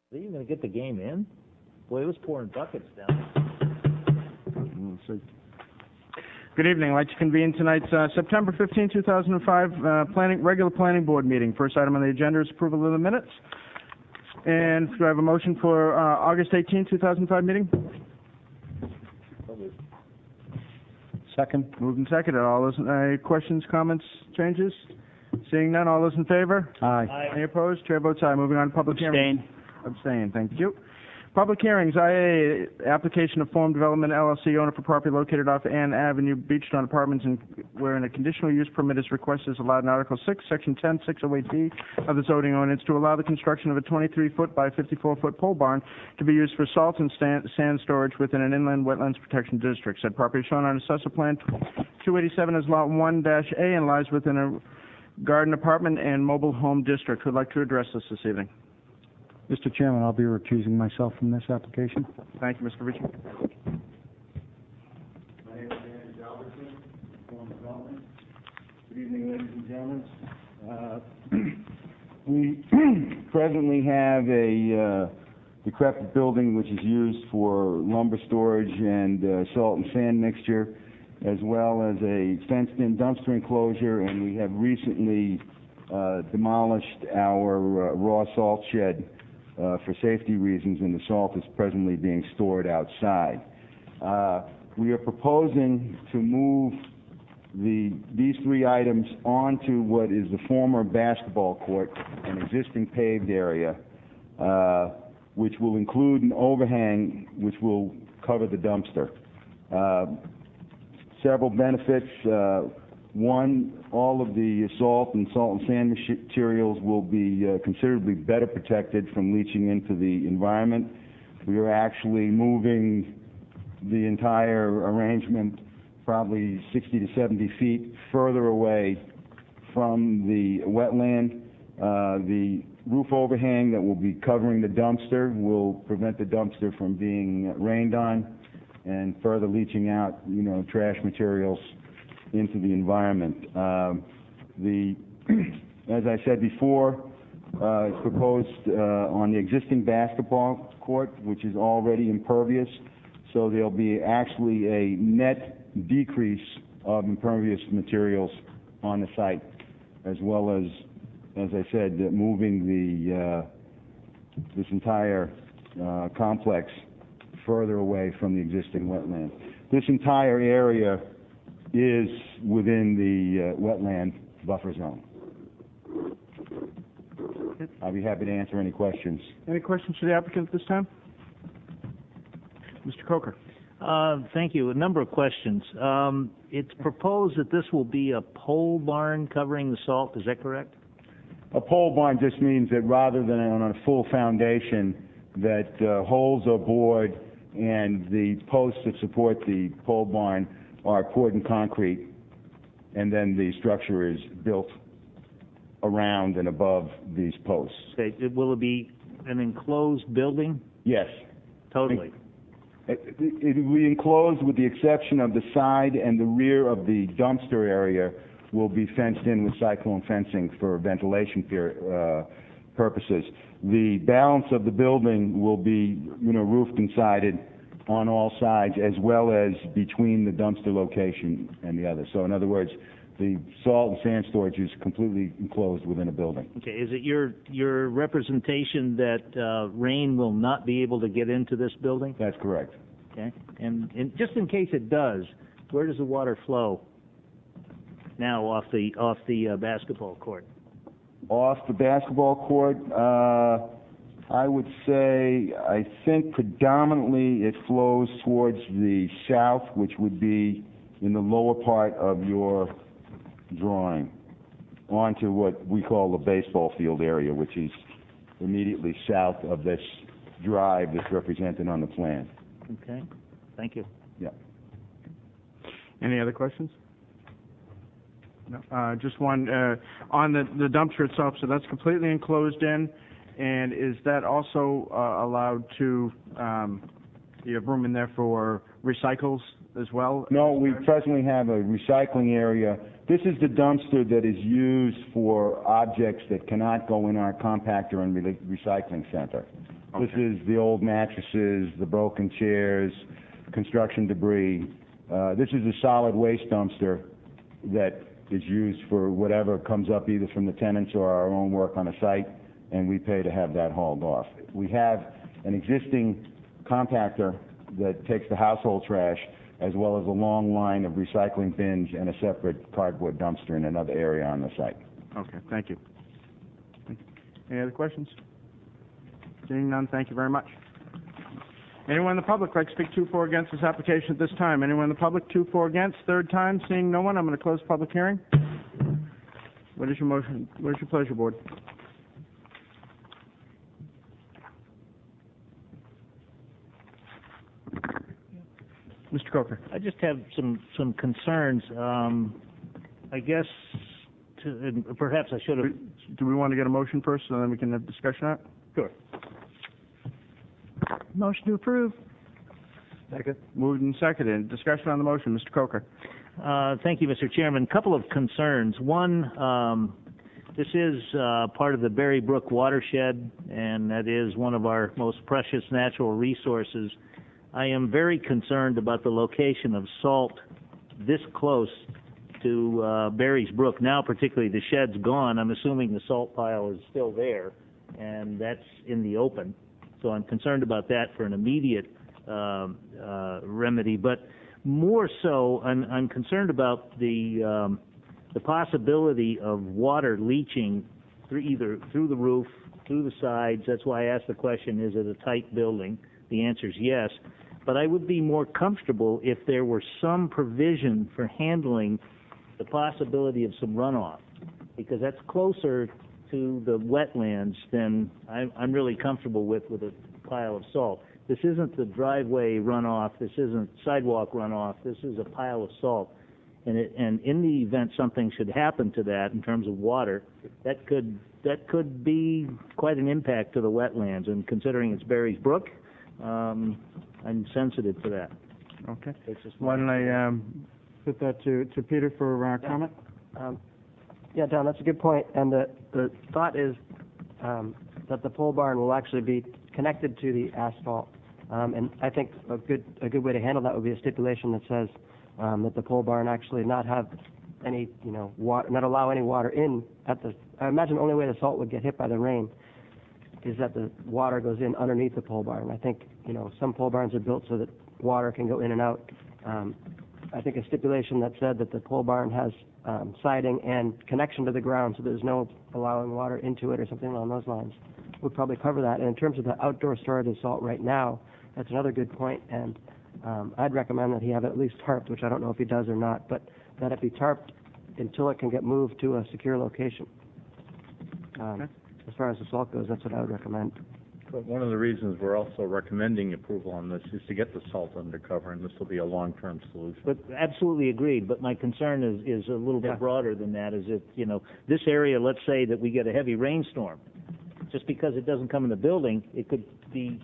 Are they even going to get the game in? Boy, it was pouring buckets down. We'll see. Good evening. I'd like to convene tonight's September 15, 2005 regular planning board meeting. First item on the agenda is approval of the minutes. And do I have a motion for August 18, 2005 meeting? Second. Moved and seconded. All those questions, comments, changes? Seeing none, all those in favor? Aye. Aye. Any opposed? Chair votes aye. Moving on to public hearings. Abstain. Thank you. Public hearings. IA, application of Form Development LLC, owner for property located off Ann Avenue, Beachstone Apartments, wherein a conditional use permit is requested as allowed in Article 6, Section 10, 608D of the zoning ordinance to allow the construction of a 23-foot by 54-foot pole barn to be used for salt and sand storage within an inland wetlands protection district. Said property shown on Assessor Plan 287 is Lot 1-A and lies within a garden apartment and mobile home district. Would like to address this evening. Mr. Chairman, I'll be recusing myself from this application. Thank you, Mr. Ritchie. My name is Andy Albertson, Form Development. Good evening, ladies and gentlemen. We presently have a decrepit building which is used for lumber storage and salt and sand mixture, as well as a fenced-in dumpster enclosure, and we have recently demolished our raw salt shed for safety reasons, and the salt is presently being stored outside. We are proposing to move these three items onto what is the former basketball court, an existing paved area, which will include an overhang which will cover the dumpster. Several benefits. One, all of the salt and sand materials will be considerably better protected from leaching into the environment. We are actually moving the entire arrangement probably 60 to 70 feet further away from the wetland. The roof overhang that will be covering the dumpster will prevent the dumpster from being rained on and further leaching out, trash materials into the environment. As I said before, it's proposed on the existing basketball court, which is already impervious, so there'll be actually a net decrease of impervious materials on the site, as well as I said, moving this entire complex further away from the existing wetland. This entire area is within the wetland buffer zone. I'll be happy to answer any questions. Any questions for the applicant at this time? Mr. Coker. Thank you. A number of questions. It's proposed that this will be a pole barn covering the salt. Is that correct? A pole barn just means that rather than on a full foundation, that holes are bored and the posts that support the pole barn are poured in concrete, and then the structure is built around and above these posts. Okay. Will it be an enclosed building? Yes. Totally. It will be enclosed with the exception of the side and the rear of the dumpster area will be fenced in with cyclone fencing for ventilation purposes. The balance of the building will be, roofed and sided on all sides, as well as between the dumpster location and the other. So in other words, the salt and sand storage is completely enclosed within a building. Okay. Is it your representation that rain will not be able to get into this building? That's correct. Okay. And just in case it does, where does the water flow now off the basketball court? Off the basketball court, I would say, I think predominantly it flows towards the south, which would be in the lower part of your drawing, onto what we call the baseball field area, which is immediately south of this drive that's represented on the plan. Okay. Thank you. Yeah. Any other questions? No. Just one on the dumpster itself. So that's completely enclosed in, and is that also allowed to? You have room in there for recycles as well? No, we presently have a recycling area. This is the dumpster that is used for objects that cannot go in our compactor and recycling center. This is the old mattresses, the broken chairs, construction debris. This is a solid waste dumpster that is used for whatever comes up either from the tenants or our own work on a site, and we pay to have that hauled off. We have an existing compactor that takes the household trash, as well as a long line of recycling bins and a separate cardboard dumpster in another area on the site. Okay, thank you. Any other questions? Seeing none, thank you very much. Anyone in the public like to speak to, for, or against this application at this time? Anyone in the public, to, for, or against? Third time, seeing no one, I'm going to close the public hearing. What is your motion? What is your pleasure, board? Mr. Coker. I just have some concerns. I guess, and perhaps I should have. Do we want to get a motion first, and then we can have discussion on it? Sure. Motion to approve. Second. Moved and seconded. Discussion on the motion. Mr. Coker. Thank you, Mr. Chairman. A couple of concerns. One, this is part of the Berry Brook watershed, and that is one of our most precious natural resources. I am very concerned about the location of salt this close to Berry's Brook. Now, particularly, the shed's gone. I'm assuming the salt pile is still there, and that's in the open. So I'm concerned about that for an immediate remedy. But more so, I'm concerned about the possibility of water leaching either through the roof, through the sides. That's why I asked the question, is it a tight building? The answer is yes. But I would be more comfortable if there were some provision for handling the possibility of some runoff, because that's closer to the wetlands than I'm really comfortable with a pile of salt. This isn't the driveway runoff. This isn't sidewalk runoff. This is a pile of salt. And in the event something should happen to that in terms of water, that could be quite an impact to the wetlands. And considering it's Berry's Brook, I'm sensitive to that. Okay. Why don't I put that to Peter for comment? Yeah, Don, that's a good point. And the thought is that the pole barn will actually be connected to the asphalt. And I think a good way to handle that would be a stipulation that says that the pole barn actually not have any, water, not allow any water in at the. I imagine the only way the salt would get hit by the rain is that the water goes in underneath the pole barn. I think, some pole barns are built so that water can go in and out. I think a stipulation that said that the pole barn has siding and connection to the ground, so there's no allowing water into it or something along those lines, would probably cover that. And in terms of the outdoor storage of salt right now, that's another good point, and I'd recommend that he have it at least tarped, which I don't know if he does or not, but that it be tarped until it can get moved to a secure location. As far as the salt goes, that's what I would recommend. But one of the reasons we're also recommending approval on this is to get the salt undercover, and this will be a long-term solution. But absolutely agreed. But my concern is a little bit broader than that. Is it, this area, let's say that we get a heavy rainstorm. Just because it doesn't come in the building, it could be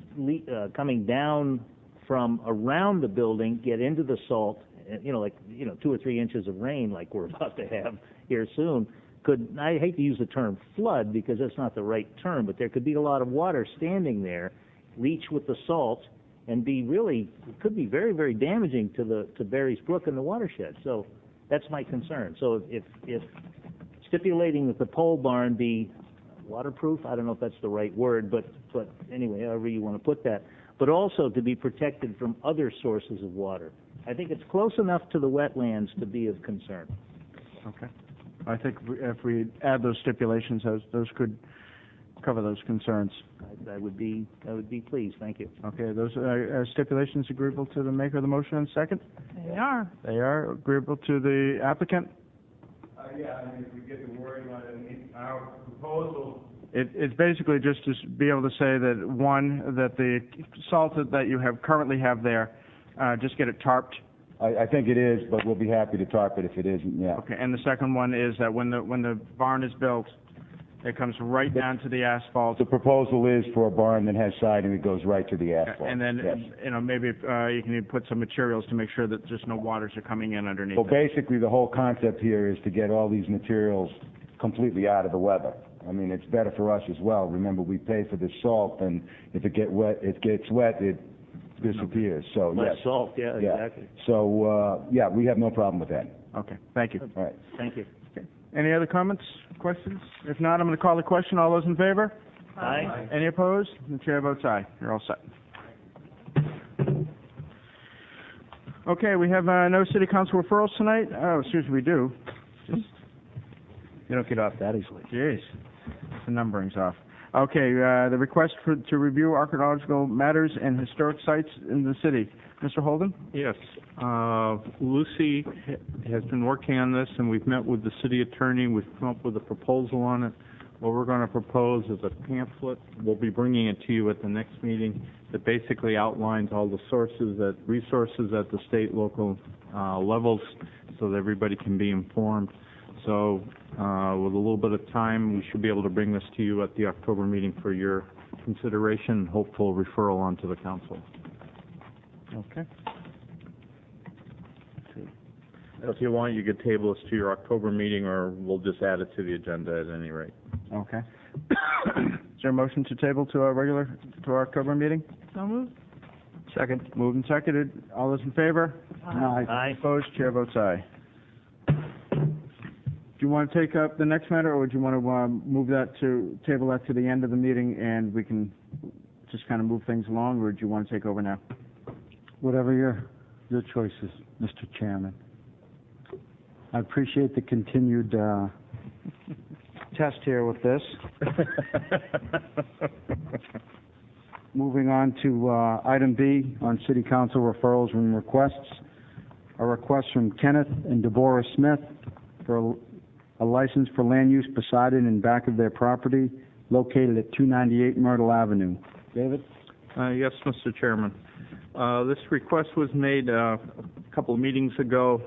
coming down from around the building, get into the salt, 2 or 3 inches of rain like we're about to have here soon. I hate to use the term flood because that's not the right term, but there could be a lot of water standing there, reach with the salt, and could be very, very damaging to Berry's Brook and the watershed. So that's my concern. So if stipulating that the pole barn be waterproof, I don't know if that's the right word, but anyway, however you want to put that, but also to be protected from other sources of water. I think it's close enough to the wetlands to be of concern. Okay. I think if we add those stipulations, those could cover those concerns. I would be pleased. Thank you. Okay, those stipulations agreeable to the maker of the motion and second? They are. They are agreeable to the applicant? Yeah, if we get the wording on it, our proposal. It's basically just to be able to say that, one, that the salt that you currently have there, just get it tarped. I think it is, but we'll be happy to tarp it if it isn't, yeah. Okay, and the second one is that when the barn is built, it comes right down to the asphalt. The proposal is for a barn that has siding that goes right to the asphalt. And then, yes. Maybe you can even put some materials to make sure that just no waters are coming in underneath. Well, basically, the whole concept here is to get all these materials completely out of the weather. I mean, it's better for us as well. Remember, we pay for the salt, and if it gets wet, it disappears. So, Less yes. salt, yeah, exactly. So, yeah, we have no problem with that. Okay, thank you. All right. Thank you. Any other comments, questions? If not, I'm going to call the question. All those in favor? Aye. Any opposed? The chair votes aye. You're all set. Okay, we have no city council referrals tonight. Oh, excuse me, we do. Just, You don't get off that easily. jeez, the numbering's off. Okay, the request to review archaeological matters and historic sites in the city. Mr. Holden? Yes. Lucy has been working on this, and we've met with the city attorney. We've come up with a proposal on it. What we're going to propose is a pamphlet. We'll be bringing it to you at the next meeting that basically outlines all the resources at the state, local levels so that everybody can be informed. So with a little bit of time, we should be able to bring this to you at the October meeting for your consideration and hopeful referral onto the council. Okay. If you want, you could table this to your October meeting, or we'll just add it to the agenda at any rate. Okay. Is there a motion to table to our October meeting? So moved. Second. Moved and seconded. All those in favor? Aye. Opposed? Chair votes aye. Do you want to take up the next matter, or would you want to table that to the end of the meeting, and we can just kind of move things along, or do you want to take over now? Whatever your choice is, Mr. Chairman. I appreciate the continued test here with this. Moving on to item B on City Council referrals and requests. A request from Kenneth and Deborah Smith for a license for land use beside and in back of their property located at 298 Myrtle Avenue. David? Yes, Mr. Chairman. This request was made a couple of meetings ago.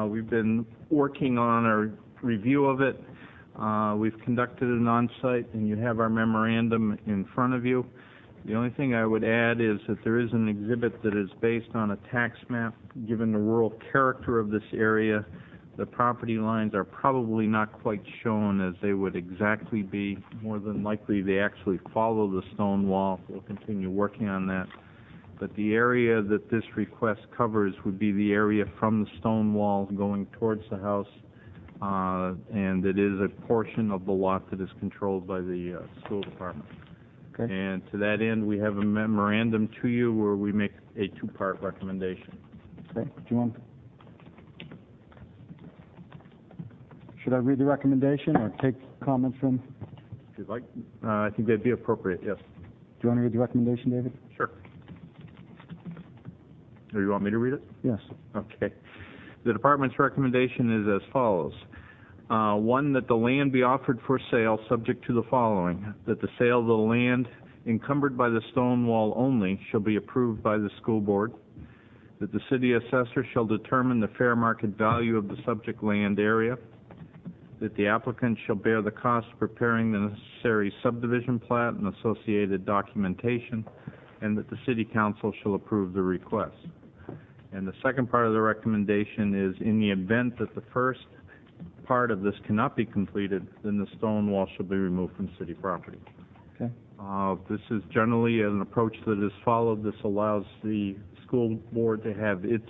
We've been working on a review of it. We've conducted an on-site, and you have our memorandum in front of you. The only thing I would add is that there is an exhibit that is based on a tax map. Given the rural character of this area, the property lines are probably not quite shown as they would exactly be. More than likely, they actually follow the stone wall. We'll continue working on that. But the area that this request covers would be the area from the stone wall going towards the house, and it is a portion of the lot that is controlled by the school department. Okay. And to that end, we have a memorandum to you where we make a two-part recommendation. Okay. Do you want? Should I read the recommendation or take comments from? If you'd like, I think that'd be appropriate, yes. Do you want to read the recommendation, David? Sure. Or you want me to read it? Yes. Okay. The department's recommendation is as follows. One, that the land be offered for sale subject to the following: that the sale of the land encumbered by the stone wall only shall be approved by the school board, that the city assessor shall determine the fair market value of the subject land area, that the applicant shall bear the cost of preparing the necessary subdivision plat and associated documentation, and that the city council shall approve the request. And the second part of the recommendation is, in the event that the first part of this cannot be completed, then the stone wall shall be removed from city property. Okay. This is generally an approach that is followed. This allows the school board to have its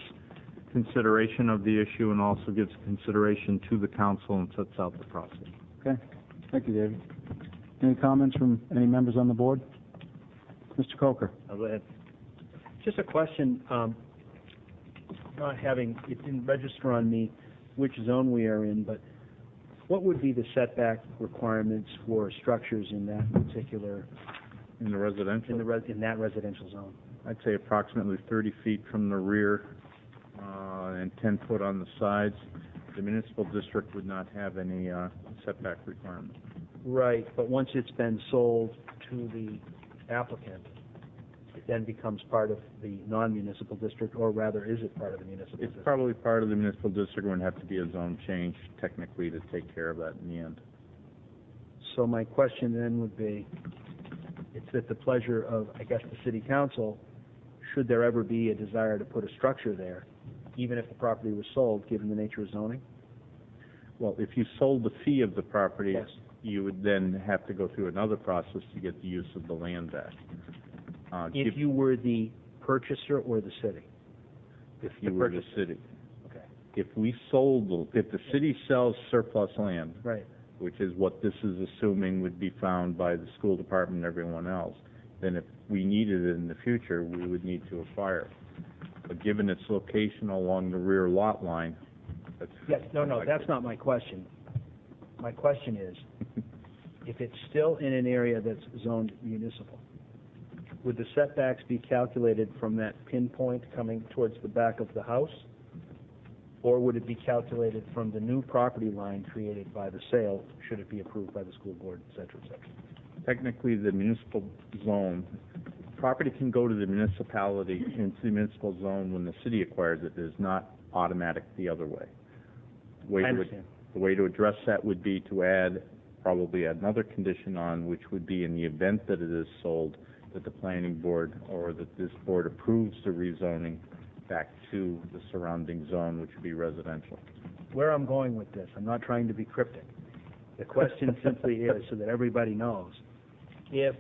consideration of the issue and also gives consideration to the council and sets out the process. Okay. Thank you, David. Any comments from any members on the board? Mr. Coker. Go ahead. Just a question, it didn't register on me which zone we are in, but what would be the setback requirements for structures in that particular, In the residential? in that residential zone? I'd say approximately 30 feet from the rear and 10 foot on the sides. The municipal district would not have any setback requirement. Right, but once it's been sold to the applicant, it then becomes part of the non-municipal district, or rather, is it part of the municipal It's district? probably part of the municipal district. Would have to be a zone change technically to take care of that in the end. So my question then would be, it's at the pleasure of, I guess, the city council, should there ever be a desire to put a structure there, even if the property was sold, given the nature of zoning? Well, if you sold the fee of the property, Yes. you would then have to go through another process to get the use of the land back. If you were the purchaser or the city? If you were the city. Okay. If the city sells surplus land, Right. which is what this is assuming would be found by the school department and everyone else, then if we needed it in the future, we would need to acquire it. But given its location along the rear lot line, that's... Yes, no, that's not my question. My question is, if it's still in an area that's zoned municipal, would the setbacks be calculated from that pinpoint coming towards the back of the house? Or would it be calculated from the new property line created by the sale, should it be approved by the school board, et cetera, et cetera? Technically, the municipal zone, property can go to the municipality into the municipal zone when the city acquires it. It is not automatic the other way. I understand. The way to address that would be to probably add another condition on, which would be in the event that it is sold, that the planning board or that this board approves the rezoning back to the surrounding zone, which would be residential. Where I'm going with this, I'm not trying to be cryptic. The question simply is, so that everybody knows, if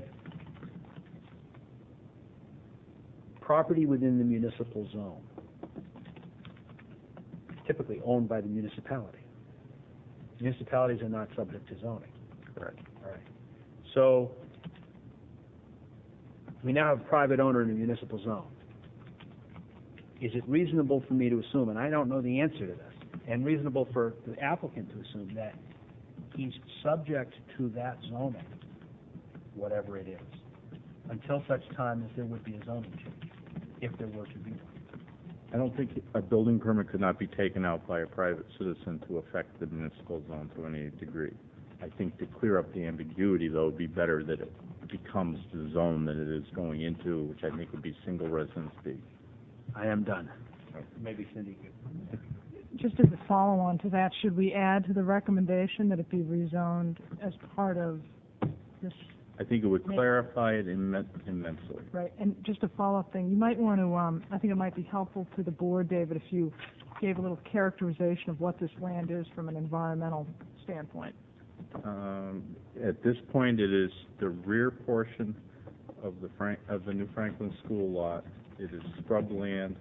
property within the municipal zone, typically owned by the municipality, municipalities are not subject to zoning. Correct. All right. So we now have a private owner in a municipal zone. Is it reasonable for me to assume, and I don't know the answer to this, and reasonable for the applicant to assume that he's subject to that zoning, whatever it is, until such time as there would be a zoning change, if there were to be one? I don't think a building permit could not be taken out by a private citizen to affect the municipal zone to any degree. I think to clear up the ambiguity, though, it would be better that it becomes the zone that it is going into, which I think would be single residence B. I am done. Maybe Cindy could. Just as a follow-on to that, should we add to the recommendation that it be rezoned as part of this? I think it would clarify it immensely. Right, and just a follow-up thing, you might want to, I think it might be helpful to the board, David, if you gave a little characterization of what this land is from an environmental standpoint. At this point, it is the rear portion of the New Franklin School lot. It is scrub land,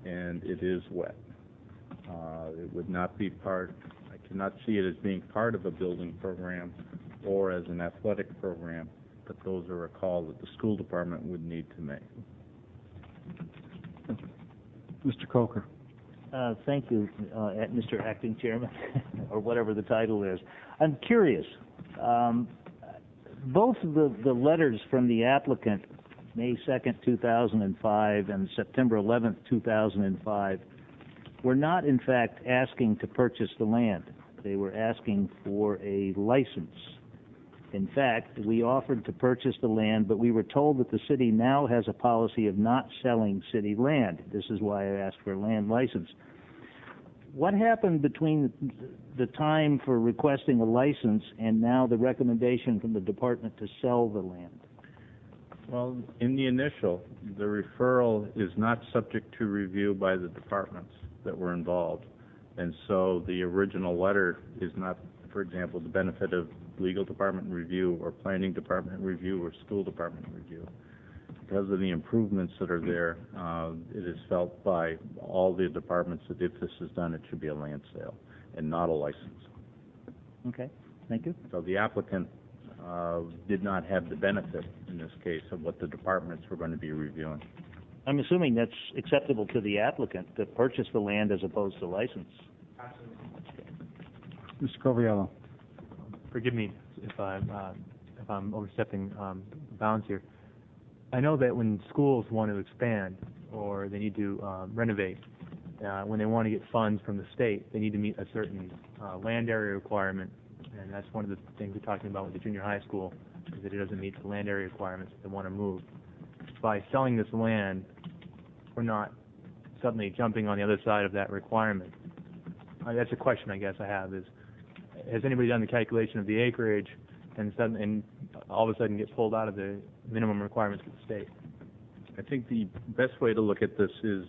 and it is wet. It would not be I cannot see it as being part of a building program or as an athletic program, but those are a call that the school department would need to make. Mr. Coker. Thank you, Mr. Acting Chairman, or whatever the title is. I'm curious. Both the letters from the applicant, May 2nd, 2005, and September 11th, 2005, were not, in fact, asking to purchase the land. They were asking for a license. In fact, we offered to purchase the land, but we were told that the city now has a policy of not selling city land. This is why I asked for a land license. What happened between the time for requesting a license and now the recommendation from the department to sell the land? Well, in the initial, the referral is not subject to review by the departments that were involved. And so the original letter is not, for example, the benefit of legal department review or planning department review or school department review. Because of the improvements that are there, it is felt by all the departments that if this is done, it should be a land sale and not a license. Okay, thank you. So the applicant did not have the benefit, in this case, of what the departments were going to be reviewing. I'm assuming that's acceptable to the applicant to purchase the land as opposed to license. Mr. Coviello. Forgive me if I'm overstepping bounds here. I know that when schools want to expand or they need to renovate, when they want to get funds from the state, they need to meet a certain land area requirement, and that's one of the things we're talking about with the junior high school, is that it doesn't meet the land area requirements that they want to move. By selling this land, we're not suddenly jumping on the other side of that requirement. That's a question I guess I have is, has anybody done the calculation of the acreage and all of a sudden get pulled out of the minimum requirements of the state? I think the best way to look at this is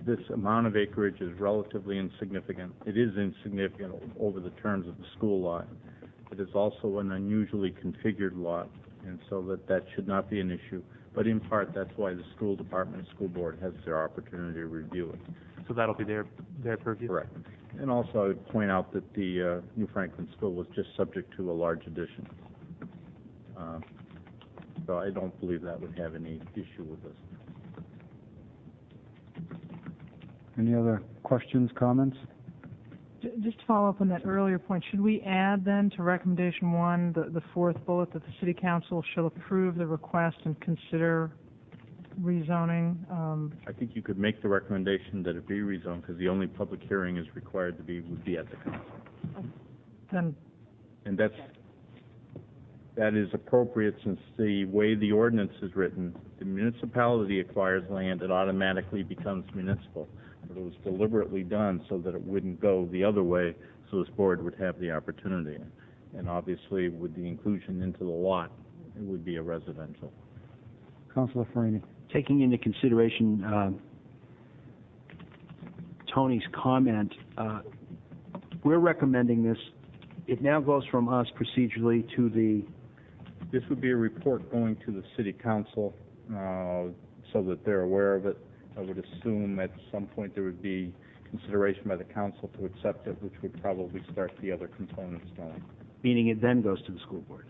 this amount of acreage is relatively insignificant. It is insignificant over the terms of the school lot. It is also an unusually configured lot, and so that should not be an issue. But in part, that's why the school department and school board has their opportunity to review it. So that'll be their purview? Correct. And also, I would point out that the New Franklin School was just subject to a large addition. So I don't believe that would have any issue with this. Any other questions, comments? Just to follow up on that earlier point, should we add then to recommendation 1, the fourth bullet, that the city council shall approve the request and consider rezoning? I think you could make the recommendation that it be rezoned, because the only public hearing is required would be at the council. Then, And that is appropriate, since the way the ordinance is written, the municipality acquires land, it automatically becomes municipal. But it was deliberately done so that it wouldn't go the other way, so this board would have the opportunity. And obviously, with the inclusion into the lot, it would be a residential. Councilor Farini. Taking into consideration Tony's comment, we're recommending this. It now goes from us procedurally to the... This would be a report going to the city council so that they're aware of it. I would assume at some point there would be consideration by the council to accept it, which would probably start the other components going. Meaning it then goes to the school board.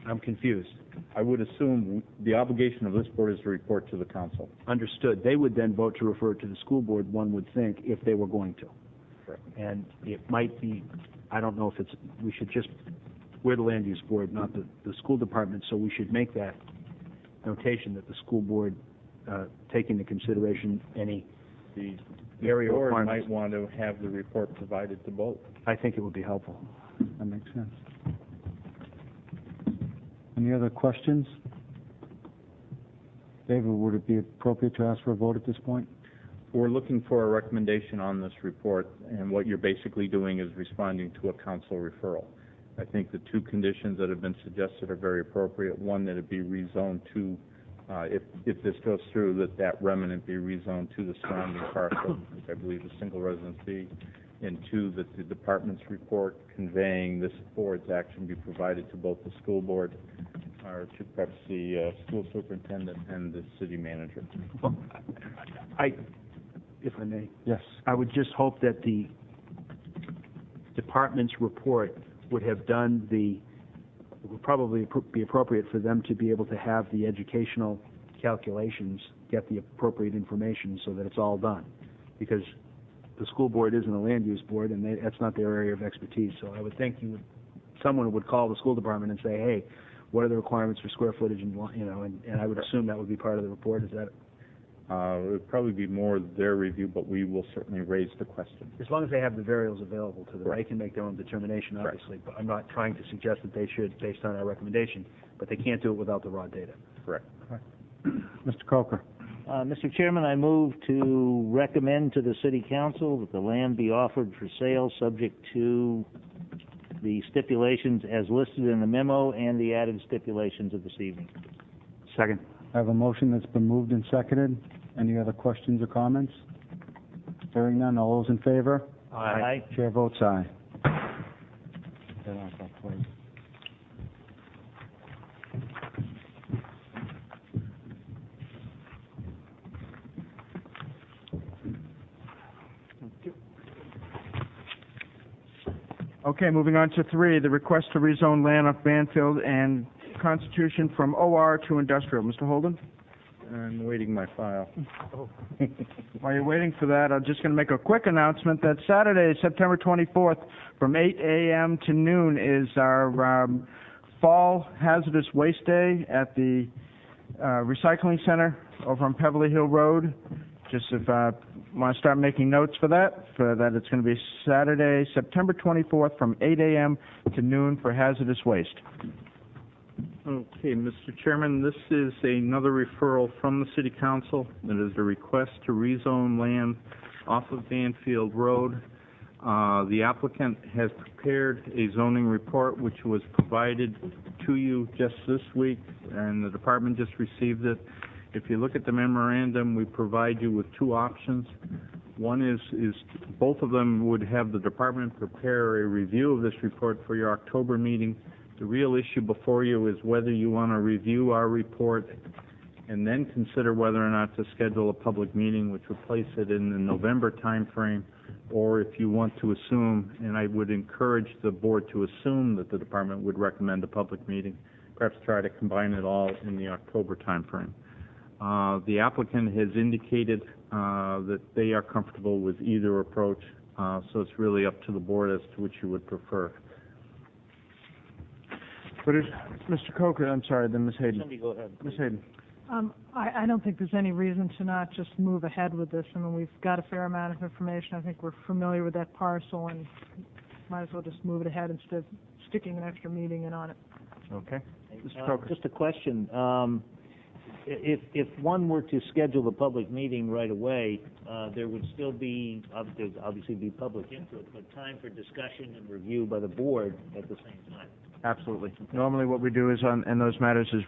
I'm confused. I would assume the obligation of this board is to report to the council. Understood. They would then vote to refer it to the school board, one would think, if they were going to. Correct. And it might be, I don't know if it's, we should just, we're the land use board, not the school department, so we should make that notation that the school board take into consideration any area board requirements. might want to have the report provided to both. I think it would be helpful. That makes sense. Any other questions? David, would it be appropriate to ask for a vote at this point? We're looking for a recommendation on this report, and what you're basically doing is responding to a council referral. I think the two conditions that have been suggested are very appropriate. One, that it be rezoned to, if this goes through, that remnant be rezoned to the surrounding parcel, which I believe is single residence B. And two, that the department's report conveying this board's action be provided to both the school board, or to perhaps the school superintendent and the city manager. Well, if I may. Yes. I would just hope that the department's report would have done it would probably be appropriate for them to be able to have the educational calculations, get the appropriate information so that it's all done. Because the school board isn't a land use board, and that's not their area of expertise. So I would think someone would call the school department and say, hey, what are the requirements for square footage, and I would assume that would be part of the report. Is that? It would probably be more their review, but we will certainly raise the question. As long as they have the variables available to them, Right. they can make their own determination, obviously. Right. But I'm not trying to suggest that they should, based on our recommendation, but they can't do it without the raw data. Correct. Mr. Coker. Mr. Chairman, I move to recommend to the City Council that the land be offered for sale subject to the stipulations as listed in the memo and the added stipulations of this evening. Second. I have a motion that's been moved and seconded. Any other questions or comments? Hearing none, all those in favor? Aye. Chair votes aye. Okay, moving on to 3, the request to rezone land off Banfield and Constitution from OR to industrial. Mr. Holden? I'm waiting my file. While you're waiting for that, I'm just going to make a quick announcement that Saturday, September 24th, from 8 a.m. to noon is our Fall Hazardous Waste Day at the Recycling Center over on Peverly Hill Road. Just if want to start making notes for that it's going to be Saturday, September 24th, from 8 a.m. to noon for hazardous waste. Okay, Mr. Chairman, this is another referral from the City Council. It is a request to rezone land off of Banfield Road. The applicant has prepared a zoning report which was provided to you just this week, and the department just received it. If you look at the memorandum, we provide you with two options. One is both of them would have the department prepare a review of this report for your October meeting. The real issue before you is whether you want to review our report and then consider whether or not to schedule a public meeting, which would place it in the November timeframe, or if you want to assume, and I would encourage the board to assume that the department would recommend a public meeting, perhaps try to combine it all in the October timeframe. The applicant has indicated that they are comfortable with either approach, so it's really up to the board as to which you would prefer. But if, Mr. Coker, I'm sorry, then Ms. Hayden. Somebody go ahead. Ms. Hayden. I don't think there's any reason to not just move ahead with this. I mean, we've got a fair amount of information. I think we're familiar with that parcel, and might as well just move it ahead instead of sticking an extra meeting in on it. Okay. Mr. Coker. Just a question. If one were to schedule the public meeting right away, there would still be, obviously be public input, but time for discussion and review by the board at the same time. Absolutely. Normally what we do is in those matters is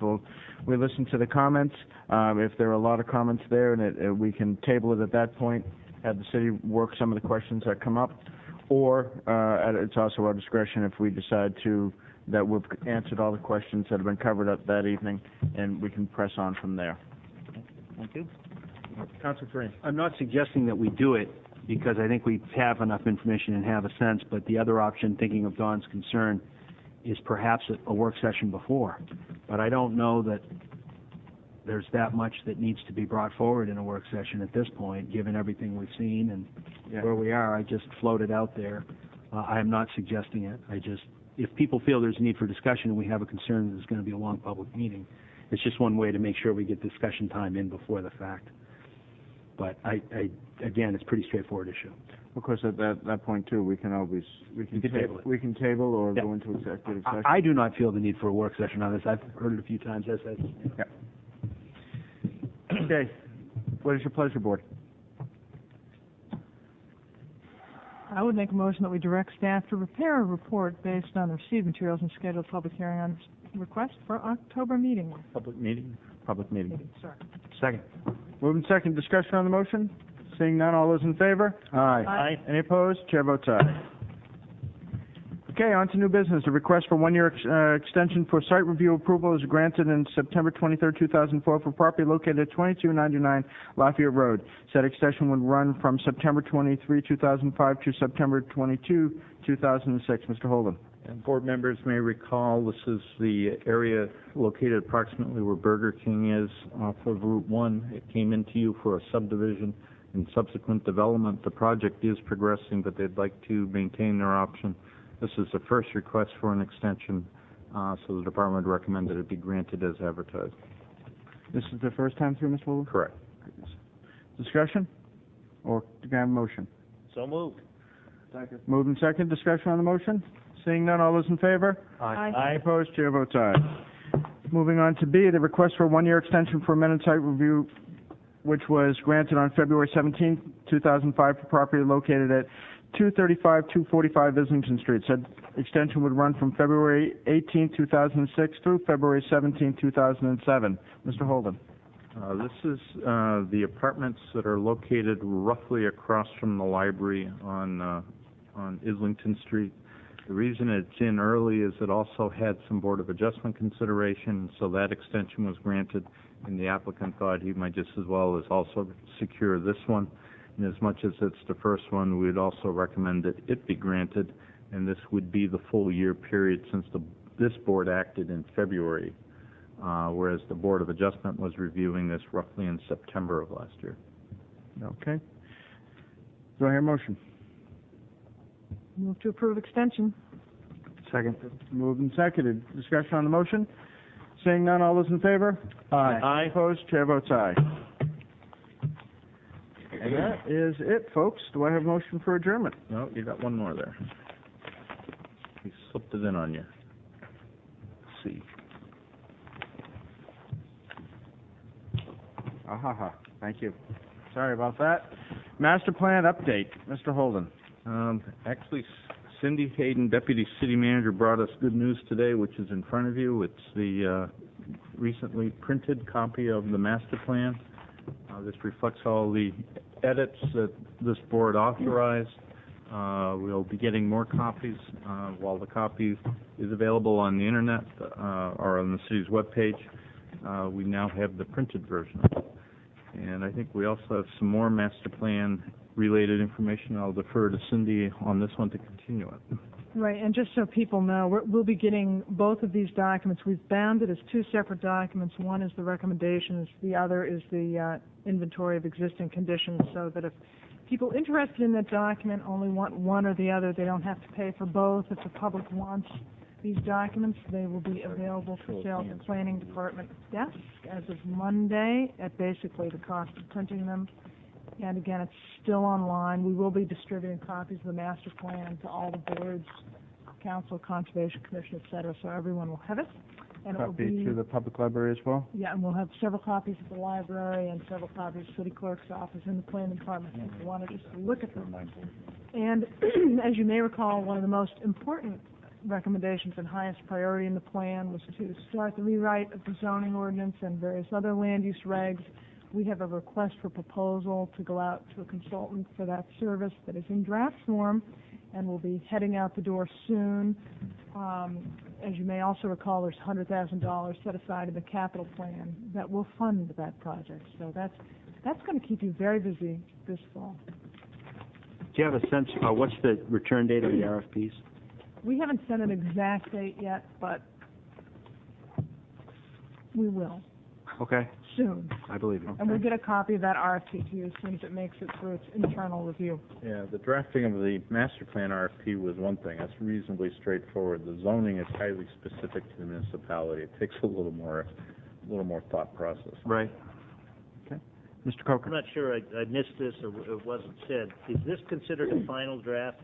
we listen to the comments. If there are a lot of comments there, and we can table it at that point, have the city work some of the questions that come up, or it's also our discretion if we decide that we've answered all the questions that have been covered up that evening, and we can press on from there. Thank you. Councilor Green. I'm not suggesting that we do it because I think we have enough information and have a sense, but the other option, thinking of Don's concern, is perhaps a work session before. But I don't know that there's that much that needs to be brought forward in a work session at this point, given everything we've seen and where we are. I just floated out there. I am not suggesting it. If people feel there's a need for discussion and we have a concern that there's going to be a long public meeting, it's just one way to make sure we get discussion time in before the fact. But again, it's a pretty straightforward issue. Of course, at that point too, we can table it. We can table or go into executive session. I do not feel the need for a work session on this. I've heard it a few times. Yeah. Okay. What is your pleasure, board? I would make a motion that we direct staff to prepare a report based on the received materials and schedule a public hearing on this request for October meeting. Public meeting? Public meeting. Sorry. Second. Moving second. Discussion on the motion? Seeing none, all those in favor? Aye. Aye. Any opposed? Chair votes aye. Okay, on to new business. A request for one-year extension for site review approval is granted in September 23, 2004 for property located at 2299 Lafayette Road. Said extension would run from September 23, 2005 to September 22, 2006. Mr. Holden. And board members may recall this is the area located approximately where Burger King is off of Route 1. It came into you for a subdivision and subsequent development. The project is progressing, but they'd like to maintain their option. This is the first request for an extension, so the department would recommend that it be granted as advertised. This is the first time through, Mr. Holden? Correct. Discussion? Or do I have a motion? So moved. Second. Moved and second. Discussion on the motion? Seeing none, all those in favor? Aye. Aye. Opposed? Chair votes aye. Moving on to B, the request for a one-year extension for amended site review, which was granted on February 17, 2005 for property located at 235-245 Islington Street. Said extension would run from February 18, 2006 through February 17, 2007. Mr. Holden. This is the apartments that are located roughly across from the library on Islington Street. The reason it's in early is it also had some Board of Adjustment consideration, so that extension was granted, and the applicant thought he might just as well as also secure this one. And as much as it's the first one, we would also recommend that it be granted, and this would be the full year period since this board acted in February, whereas the Board of Adjustment was reviewing this roughly in September of last year. Okay. Do I hear a motion? Move to approve extension. Second. Moved and seconded. Discussion on the motion? Seeing none, all those in favor? Aye. Aye. Opposed? Chair votes aye. And that is it, folks. Do I have a motion for adjournment? No, you got one more there. He slipped it in on you. Let's see. Ha. Thank you. Sorry about that. Master plan update. Mr. Holden. Actually, Cindy Hayden, Deputy City Manager, brought us good news today, which is in front of you. It's the recently printed copy of the master plan. This reflects all the edits that this board authorized. We'll be getting more copies. While the copy is available on the internet or on the city's webpage, we now have the printed version. And I think we also have some more master plan related information. I'll defer to Cindy on this one to continue it. Right, and just so people know, we'll be getting both of these documents. We've bound it as two separate documents. One is the recommendations, the other is the inventory of existing conditions, so that if people interested in that document only want one or the other, they don't have to pay for both. If the public wants these documents, they will be available for sale at the Planning Department desk as of Monday at basically the cost of printing them. And again, it's still online. We will be distributing copies of the master plan to all the boards, council, conservation commission, et cetera, so everyone will have it. And it will Copy be to the public library as well? Yeah, and we'll have several copies at the library and several copies at the city clerk's office and the planning department if you want to just look at them. And as you may recall, one of the most important recommendations and highest priority in the plan was to start the rewrite of the zoning ordinance and various other land use regs. We have a request for proposal to go out to a consultant for that service that is in draft form and will be heading out the door soon. As you may also recall, there's $100,000 set aside in the capital plan that will fund that project. So that's going to keep you very busy this fall. Do you have a sense of what's the return date of the RFPs? We haven't set an exact date yet, but we will. Okay. Soon. I believe you. And we'll get a copy of that RFP to you as soon as it makes it through its internal review. Yeah, the drafting of the master plan RFP was one thing. That's reasonably straightforward. The zoning is highly specific to the municipality. It takes a little more thought process. Right. Okay. Mr. Coker. I'm not sure I missed this or it wasn't said. Is this considered a final draft?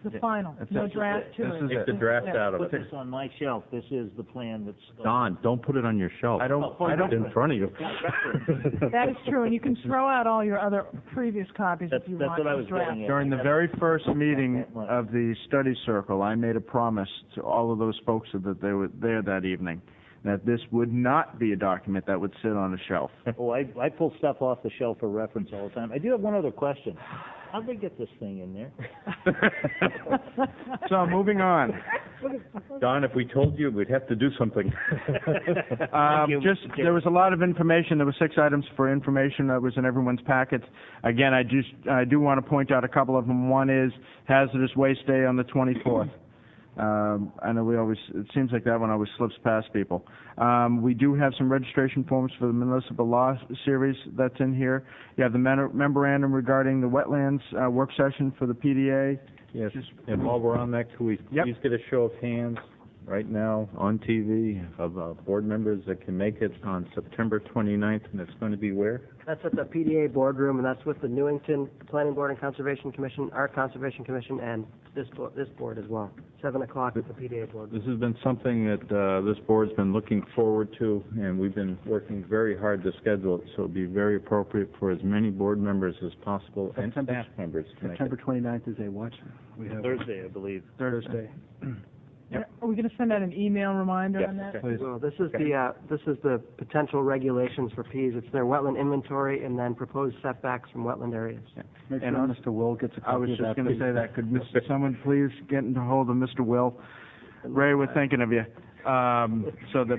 The final, no draft to it. Take the draft out of Put it. this on my shelf. This is the plan that's... Don, don't put it on your shelf. I don't. Put it in front of you. That is true, and you can throw out all your other previous copies if you want. That's what I was draft. getting at. During the very first meeting of the study circle, I made a promise to all of those folks that they were there that evening, that this would not be a document that would sit on a shelf. Oh, I pull stuff off the shelf for reference all the time. I do have one other question. How'd they get this thing in there? So, moving on. Don, if we told you, we'd have to do something. There was a lot of information. There were 6 items for information that was in everyone's packets. Again, I do want to point out a couple of them. One is Hazardous Waste Day on the 24th. I know it seems like that one always slips past people. We do have some registration forms for the municipal law series that's in here. You have the memorandum regarding the wetlands work session for the PDA. Yes, and while we're on that, could we please get a show of hands right now on TV of board members that can make it on September 29th, and it's going to be where? That's at the PDA boardroom, and that's with the Newington Planning Board and Conservation Commission, our Conservation Commission, and this board as well. 7 o'clock at the PDA board. This has been something that this board's been looking forward to, and we've been working very hard to schedule it, so it'll be very appropriate for as many board members as possible and staff members to make it. September 29th is a what? Thursday, I believe. Thursday. Are we going to send out an email reminder on that? Please. Well, this is the potential regulations for Ps. It's their wetland inventory and then proposed setbacks from wetland areas. Make sure Mr. Will gets a copy I was of just that. going to say that. Could someone please get into hold of Mr. Will? Ray, we're thinking of you. So that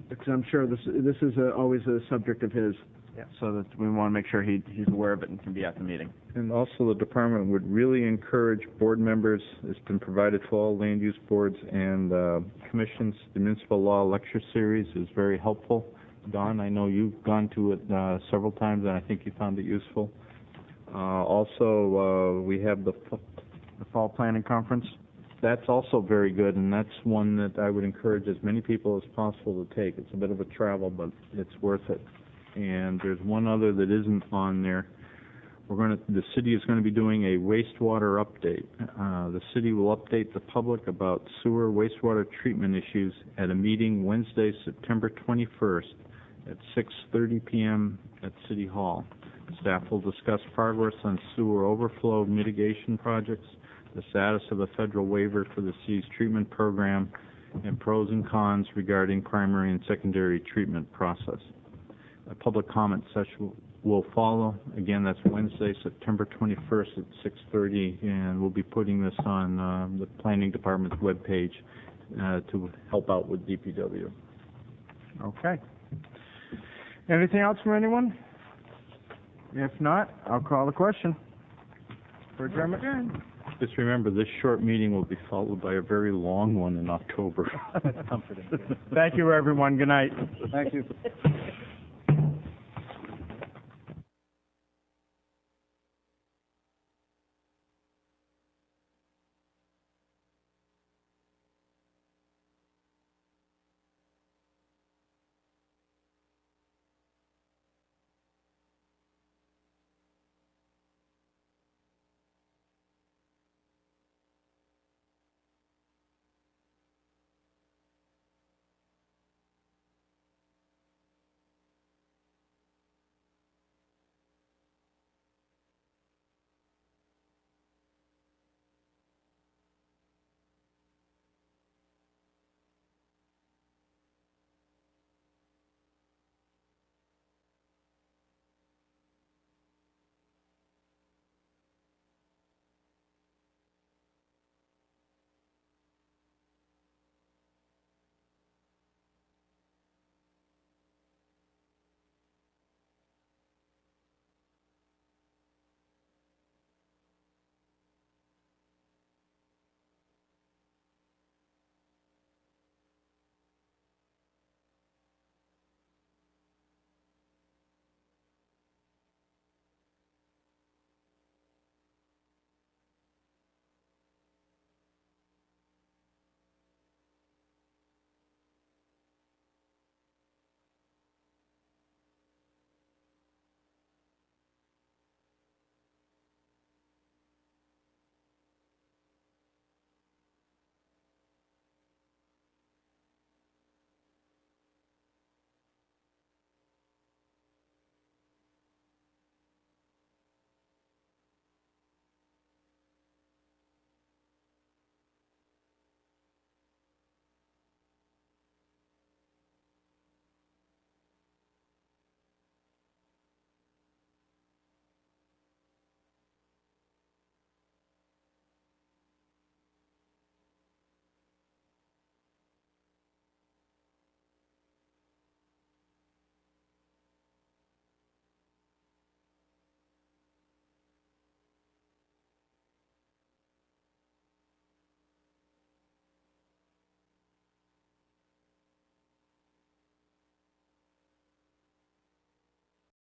because I'm sure this is always a subject of his. Yeah. So that we want to make sure he's aware of it and can be at the meeting. And also, the department would really encourage board members, it's been provided to all land use boards and commissions. The municipal law lecture series is very helpful. Don, I know you've gone to it several times, and I think you found it useful. Also, we have the fall planning conference. That's also very good, and that's one that I would encourage as many people as possible to take. It's a bit of a travel, but it's worth it. And there's one other that isn't on there. The city is going to be doing a wastewater update. The city will update the public about sewer wastewater treatment issues at a meeting Wednesday, September 21st at 6:30 p.m. at City Hall. Staff will discuss progress on sewer overflow mitigation projects, the status of a federal waiver for the city's treatment program, and pros and cons regarding primary and secondary treatment process. a public comment session will follow. Again, that's Wednesday, September 21st at 6:30, and we'll be putting this on the Planning Department's webpage to help out with DPW. Okay. Anything else from anyone? If not, I'll call the question. For adjournment. Just remember, this short meeting will be followed by a very long one in October. Thank you, everyone. Good night. Thank you.